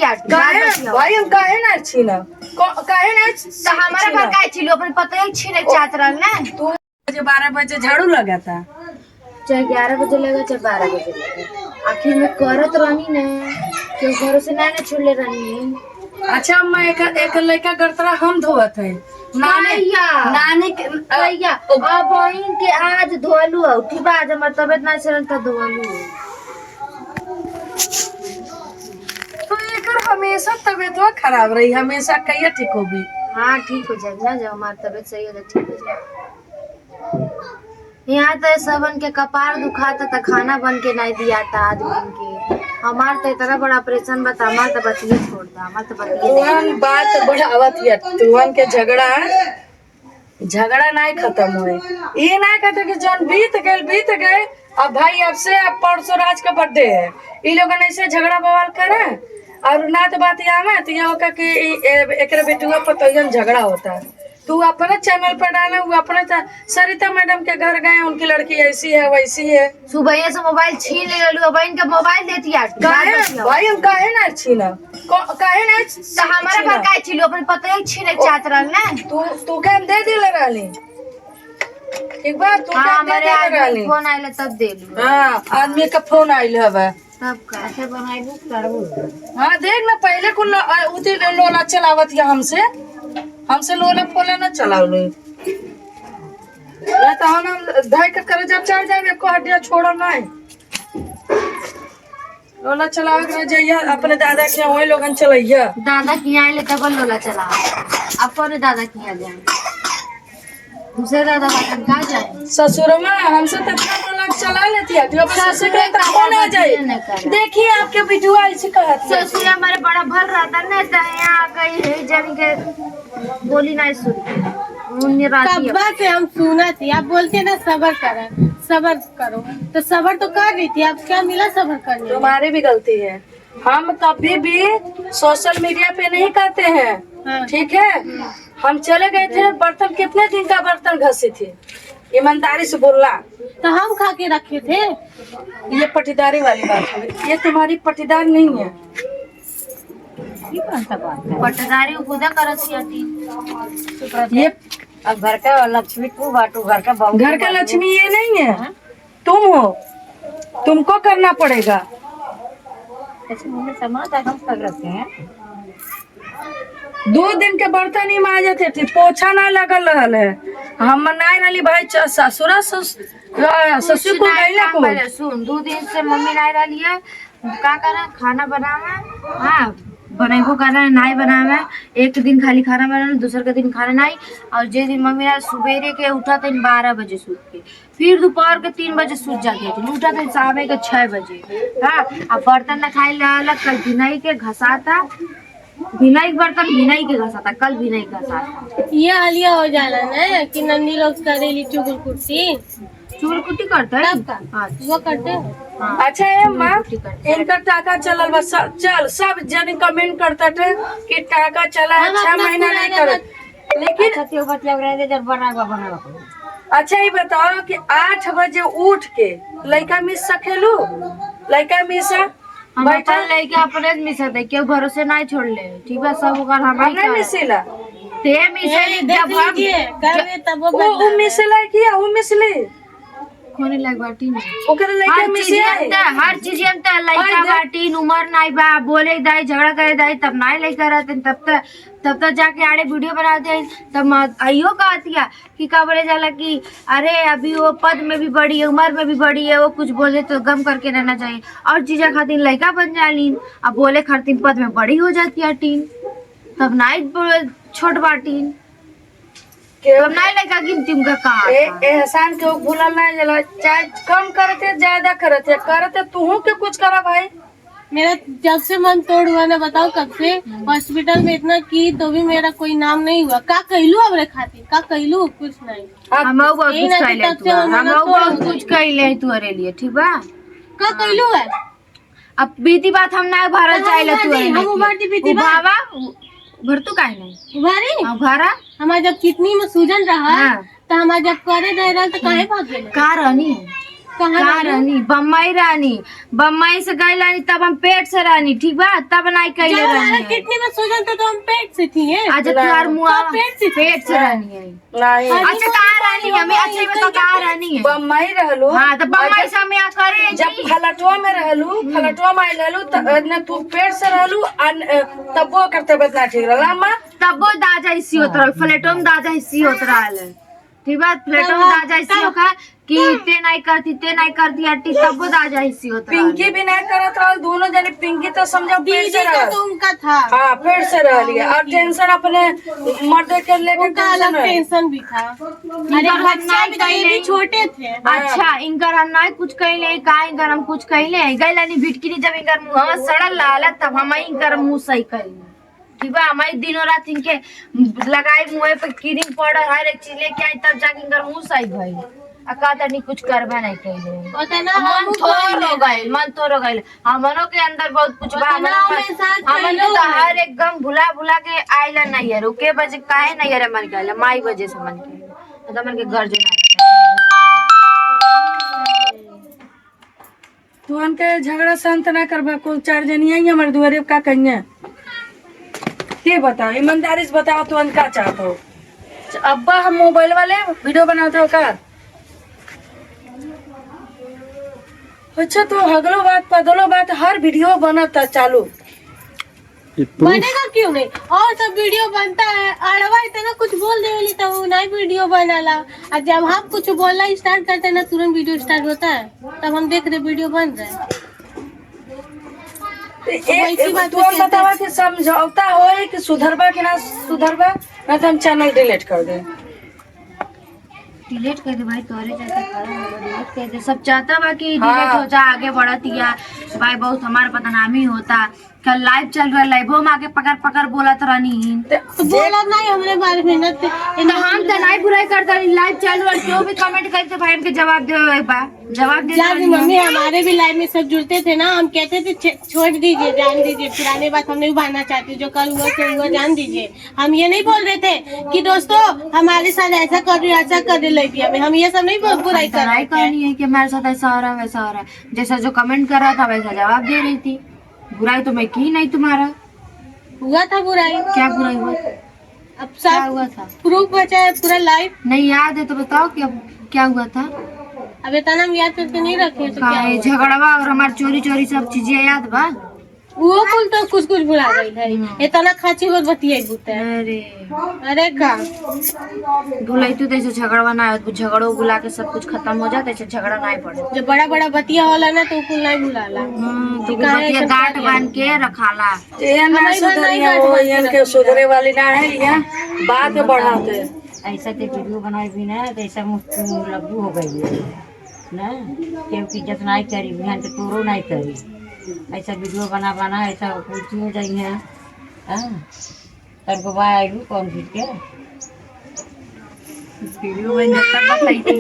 देती है भाई हम काहे ना छीना काहे ना तो हमारा घर काहे छिलो अपन पता है छीने चाहत रहल ना तू 12 बजे झाड़ू लगा था चाहे 11 बजे लगा चाहे 12 बजे लगा आखिर में करत रहनी ना क्यों घर से ना छोड़ले रहनी। अच्छा अम्मा एक लड़का गरतरा हम धोवत है नानी के भैया अब बहन के आज धोलू हो ठीक बा आज हमर तबियत ना चलल त धोलू तो एकर हमेशा तबियत खराब रही हमेशा कहिया ठीक होगी। हाँ ठीक हो जाएगा ना जब हमारी तबियत सही हो तो ठीक हो जाएगा। यहाँ तो सबन के कपार दुखाता था खाना बन के नहीं दिया था आदमी के हमार तो इतना बड़ा ऑपरेशन बता हमार तो बतिये छोड़ता हमार तो बतिये तुहन बात बढ़ावत है तुहन के झगड़ा नहीं खत्म हुए ये नहीं कहते कि जौन बीत गए अब भाई अब से अब परसों राज का बर्थडे है ये लोग ऐसे झगड़ा बवाल करे और ना तो बात यहाँ में तो ये होगा कि एक बेटुआ पर झगड़ा होता है तू अपने चैनल पर डाले वो अपने सरिता मैडम के घर गए उनकी लड़की ऐसी है वैसी है सुबह से मोबाइल छीन ले लो बहन का मोबाइल देती है भाई हम काहे ना छीना काहे ना तो हमारा घर काहे छिलो अपन पता है छीने चाहत रहल ना तू के हम दे दिले रहली एक बार तू के दे दिले रहली फोन आइले तब दे लू। हां आदमी का फोन आइल हवे तब कैसे बनाइबू करबू। हां देख ना पहले कुल उती लोला चलावत है हमसे लोला फोला ना चलावलो ये तो हम धाय के करे जब चढ़ जाए को हड्डियां छोड़ो नहीं लोला चलावे के जइया अपने दादा के वही लोगन चलैया दादा की आइले तब लोला चला अपन दादा की आ जाए दूसरे दादा का कहाँ जाए ससुरमा हमसे तो अपना लोला चला लेती है तो ससुर के तो कौन आ जाए देखिए आपके बिटुआ ऐसे कहत ससुर हमारे बड़ा भर रहता ना तो यहाँ आ गई है जानी के बोली नहीं सुनती कब्बा से हम सुना थी आप बोलते ना सबर करो तो सबर तो कर रही थी आप क्या मिला सबर करने तुम्हारी भी गलती है हम कभी भी सोशल मीडिया पे नहीं करते हैं हाँ। ठीक है हम चले गए थे बर्तन कितने दिन का बर्तन घसे थे ईमानदारी से बोलना तो हम खा के रखे थे ये पटीदारी वाली बात है ये तुम्हारी पटीदार नहीं है पटदारी खुदा करती ये अब घर का लक्ष्मी तू बाटू घर का बहू घर का लक्ष्मी ये नहीं है तुम हो तुमको करना पड़ेगा समाज हम कर रखे हैं 2 दिन के बर्तन ही माजते थे पोछा ना लगल रहल है हम नहीं रही भाई ससुर ससुर को गईला को सुन 2 दिन से मम्मी नहीं रही है का करना खाना बनावा हाँ बनेबो करना है नहीं बनावा एक दिन खाली खाना बनाना दूसरे के दिन खाना नहीं और जे दिन मम्मी ना सुबेरे के उठा थे 12 बजे सूत के फिर दोपहर के 3 बजे सूत जाती थी उठा थे शाम के 6 बजे हाँ अब बर्तन न खाई अलग कल भिनाई के घसाता भिनाई बर्तन भिनाई के घसाता कल भिनाई घसाता ये हालिया हो जाला ना कि नन्नी लोग करेली चुगल कुर्सी कुट्टी करता है वो करते अच्छा है माँ इनका टाका चलल बस चल सब जन कमेंट करता थे कि टाका चला है 6 महीना नहीं कर लेकिन अच्छा ये बताओ कि 8 बजे उठ के लड़का मिस सकेलू लड़का मिसा हम अपन लड़के अपने मिसा थे क्यों भरोसे नहीं छोड़ ले ठीक है सब अगर हमें मिसिला ते मिसे जब हम करे तब वो मिसला किया वो मिसले खोने लायक बाटी नहीं ओकर लड़का मिसी हर चीज हमता लड़का बाटी उमर नहीं बा बोले दाई झगड़ा करे दाई तब नहीं लड़का रहते तब तक जाके आड़े वीडियो बनाते तब आइयो कहतिया कि का बोले जाला कि अरे अभी वो पद में भी बड़ी है उम्र में भी बड़ी है वो कुछ बोले तो गम करके रहना चाहिए और चीजा खातिर लड़का बन जालीन अब बोले खातिर पद में बड़ी हो जाती है टीन तब नहीं छोट बाटीन नहीं लगा गिनती उनका कहा एहसान के भूलल नहीं जला चाहे कम करते ज्यादा करते तू के कुछ करा भाई मेरा जब से मन तोड़ हुआ ना बताओ कब से हॉस्पिटल में इतना की तो भी मेरा कोई नाम नहीं हुआ का कहलू हमरे खातिर का कहलू कुछ नहीं हम बहुत कुछ कहले तू अरे लिए ठीक बा का कहलू है अब बीती बात हम ना भरल चाहे तू हम बाटी बीती बाबा भर तो काहे नहीं उभारी भरा हमारा जब किडनी में सूजन रहा तो हमारा जब करे दे रहा तो काहे भाग गेले का रहनी कहाँ रहनी? बम्बई रहनी, बम्बई से गई रहनी तब हम पेट से रहनी, ठीक बा, तब नहीं कैले जब हमारा रहनी। किडनी में सूजन था तो हम पेट से थी हैं। अच्छा तुम्हार मुआ तो पेट से रहनी है। नहीं अच्छा कहाँ रहनी है? हमें अच्छे में तो कहाँ रहनी है? बम्बई रहलू। हाँ तो बम्बई से हमें यहाँ करे जब फलटुआ में रहलू, फलटुआ में आई रहलू न तू पेट से रहलू तब वो करते बतना ठीक रहला अम्मा। तब वो दादा इसी होत रहा, फ्लेटो में दादा इसी होत रहा है, ठीक बात, फ्लेटो में दादा इसी होगा कि ते नहीं करती हट्टी, तब वो दादा इसी होत रहा। पिंकी भी नहीं करत रहल, दोनों जने। पिंकी तो समझो पेट दीदी से का रहल। तो उनका था, हाँ पेट से रहली है। और टेंशन अपने मर्द के लेके उनका अलग टेंशन भी था। अरे हम बच्चा भी तो ये भी नहीं छोटे थे। अच्छा इनकर हम नहीं कुछ कहले का, इनकर हम कुछ कहले गैलानी भिटकिनी, जब इनकर मुंह सड़ल लाला तब हम इनकर मुंह सही कहले, ठीक बा। हमारी दिनों रात इनके लगाई मुँह पे क्रीम पाउडर हर एक चीज लेके आई तब जाके इनकर मुंह सही भइल। अकाता नहीं कुछ करबे नहीं कहले, पता ना मन थोड़ हो गए, मन थोड़ हो गए। हमनों के अंदर बहुत कुछ बा, हमन तो हर एक गम भुला भुला के आइला नहीं है, रुके बजे काहे नहीं है मन के माई वजह से मन के तो मन के घर जो तू हमके झगड़ा शांत ना करबा। कोई चार जनी आई हमारे दुआरे का कहिए के बताओ, ईमानदारी से बताओ तू क्या चाहते हो। अब्बा हम मोबाइल वाले वीडियो बनाते हो का? अच्छा तो हगलो बात पगलो बात हर वीडियो बनता चालू बनेगा क्यों नहीं? और सब वीडियो बनता है, अड़वा इतना कुछ बोल देवली तो वो नहीं वीडियो बनाला। और जब हम कुछ बोलना स्टार्ट करते हैं ना तुरंत वीडियो स्टार्ट होता है, तब हम देख रहे वीडियो बन रहा है। तू हम बतावा कि समझौता हो कि सुधरबा कि ना सुधरबा, ना तो हम चैनल डिलीट कर दे। डिलीट कर दे भाई, तोरे जैसा डिलीट कर दे। सब चाहता बा कि हाँ। डिलीट हो जा, आगे बढ़त या भाई बहुत हमारा बदनामी होता। कल लाइव चल रहा है, लाइवो में आगे पकड़ पकड़ बोलत रहनी तो बोला नहीं हमरे बारे में ना तो हम तो नहीं बुराई करता, लाइव चालू है जो भी कमेंट करते भाई हमके जवाब दे, एक बार जवाब दे। याद मम्मी हमारे भी लाइव में सब जुड़ते थे ना, हम कहते थे छोड़ दीजिए, जान दीजिए, पुरानी बात हम नहीं भाना चाहते, जो कल हुआ से हुआ जान दीजिए। हम ये नहीं बोल रहे थे कि दोस्तों हमारे साथ ऐसा कर रही ऐसा कर रही हमें, हम ये सब नहीं बुराई कर रहे करनी है कि हमारे साथ ऐसा हो रहा है वैसा हो रहा है, जैसा जो कमेंट कर रहा था वैसा जवाब दे रही थी। बुराई तो मैं की नहीं तुम्हारा। हुआ था बुराई, क्या बुराई हुआ? अब क्या सब हुआ था? प्रूफ बचा है पूरा लाइव। नहीं याद है तो बताओ क्या क्या हुआ था? अब इतना हम याद करके नहीं रखे तो क्या हुआ? झगड़वा और हमारे चोरी चोरी सब चीजें याद बा? वो कुल तो कुछ कुछ भुला गई है, इतना खाची बहुत बतियाई बुते। अरे अरे का भुलाई तो जैसे झगड़वा ना हो, झगड़ो बुला के सब कुछ खत्म हो जाता है, झगड़ा नहीं पड़े। जो बड़ा बड़ा बतिया होला ना तो कुल नहीं भुलाला। तो बतिया गांठ बांध के रखाला। ये ना सुधरिया हो, इनके सुधरे वाली ना है, ये बात बढ़ाते। ऐसा तो वीडियो बनाई भी ना तो ऐसा लब्बू हो गई है ना, क्योंकि इज्जत नहीं करी बिहान के तोरो नहीं करी, ऐसा वीडियो बना बना ऐसा कुछ हो जाई है। तब आयु कौन चीज के वीडियो बन जाता बताई थी।